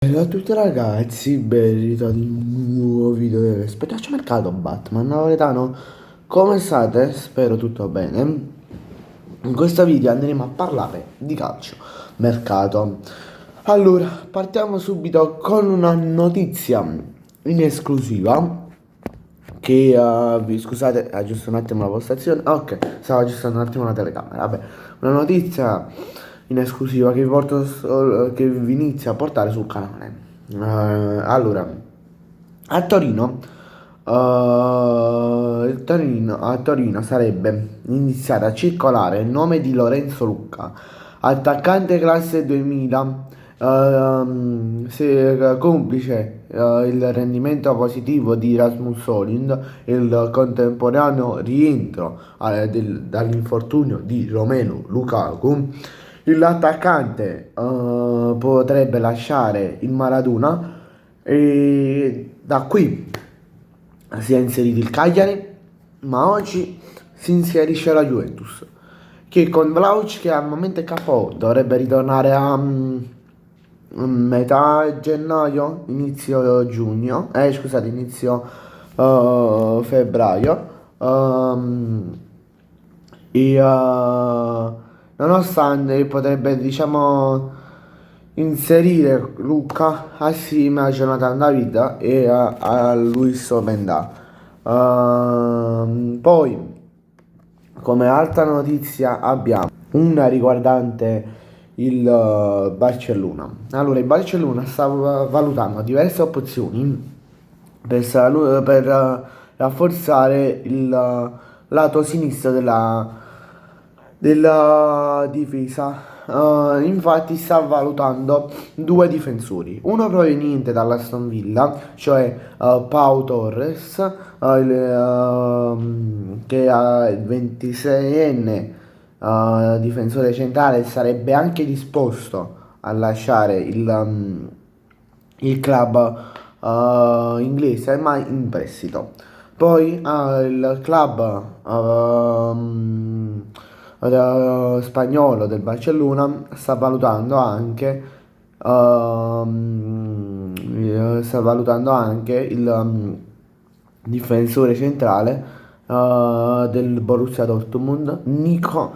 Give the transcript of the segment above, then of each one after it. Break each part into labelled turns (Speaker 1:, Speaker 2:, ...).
Speaker 1: Ciao a tutti ragazzi, ben ritrovati in un nuovo video del Spetaccio Mercato Batman Napoletano. Come state? Spero tutto bene. In questo video andremo a parlare di calcio mercato. Allora, partiamo subito con una notizia in esclusiva che scusate, aggiusto un attimo la postazione. Ok, stavo aggiustando un attimo la telecamera. Vabbè, una notizia in esclusiva che che vi inizia a portare sul canale. Allora, a Torino, a Torino sarebbe iniziato a circolare il nome di Lorenzo Lucca, attaccante classe 2000, se complice il rendimento positivo di Rasmus Hojlund e il contemporaneo rientro dall'infortunio di Romelu Lukaku. L'attaccante potrebbe lasciare il Maradona e da qui si è inserito il Cagliari, ma oggi si inserisce la Juventus, che con Vlahovic, che al momento è KO, dovrebbe ritornare a metà gennaio, inizio giugno, scusate, inizio febbraio. ehm, Nonostante potrebbe, diciamo, inserire Luca assieme a Jonathan David e a Luis Openda. Poi, come altra notizia, abbiamo una riguardante il Barcellona. Allora, il Barcellona sta valutando diverse opzioni per rafforzare il lato sinistro della difesa. Infatti sta valutando due difensori, uno proveniente dall'Aston Villa, cioè Pau Torres, che è il 26enne difensore centrale, sarebbe anche disposto a lasciare il club inglese, ma in prestito. Poi il club spagnolo del Barcellona sta valutando anche il difensore centrale del Borussia Dortmund, Nico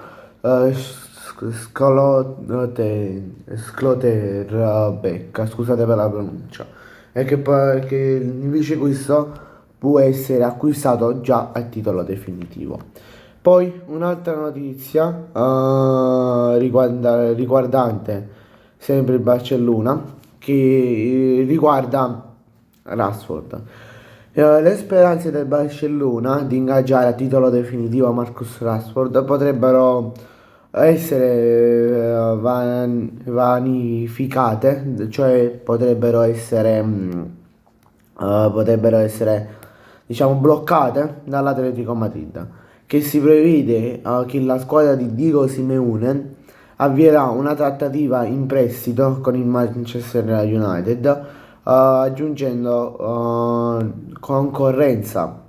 Speaker 1: Schlotterbeck, scusate per la pronuncia, e che invece questo può essere acquistato già a titolo definitivo. Poi un'altra notizia riguardante sempre il Barcellona, che riguarda Rashford. Le speranze del Barcellona di ingaggiare a titolo definitivo Marcus Rashford potrebbero essere vanificate, cioè potrebbero essere, diciamo, bloccate dall'Atletico Madrid, che si prevede che la squadra di Diego Simeone avvierà una trattativa in prestito con il Manchester United, aggiungendo concorrenza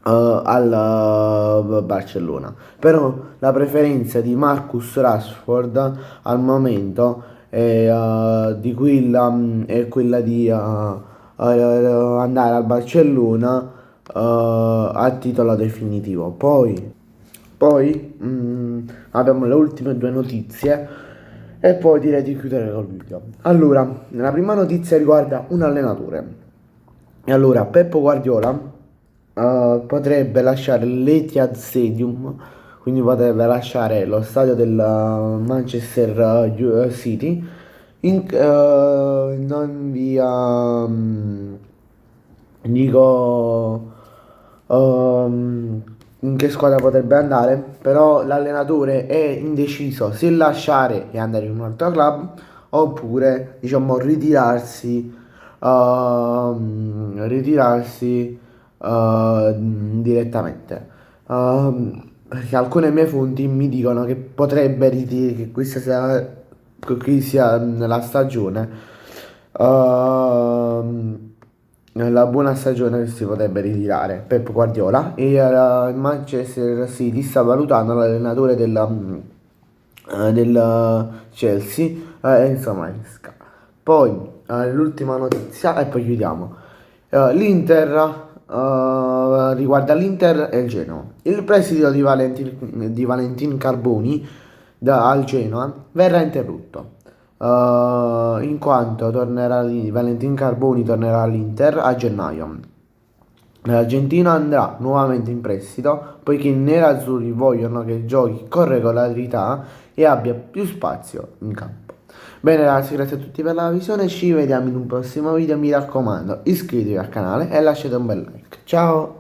Speaker 1: al Barcellona. Però la preferenza di Marcus Rashford al momento è quella di andare al Barcellona a titolo definitivo. Poi abbiamo le ultime due notizie e poi direi di chiudere col video. Allora, la prima notizia riguarda un allenatore. E allora, Pep Guardiola potrebbe lasciare l'Etihad Stadium, quindi potrebbe lasciare lo stadio del Manchester City, non via, dico, in che squadra potrebbe andare, però l'allenatore è indeciso se lasciare e andare in un altro club oppure, diciamo, ritirarsi direttamente. Perché alcune mie fonti mi dicono che che qui sia la stagione, la buona stagione che si potrebbe ritirare Pep Guardiola, e il Manchester City sta valutando l'allenatore del Chelsea, insomma, Poi l'ultima notizia e poi chiudiamo. L'Inter, riguarda l'Inter e il Genoa. Il prestito di Valentin Carboni al Genoa verrà interrotto. In quanto Valentin Carboni tornerà all'Inter a gennaio. L'argentino andrà nuovamente in prestito poiché i nerazzurri vogliono che giochi con regolarità e abbia più spazio in campo. Bene ragazzi, grazie a tutti per la visione, ci vediamo in un prossimo video, mi raccomando iscrivetevi al canale e lasciate un bel like. Ciao!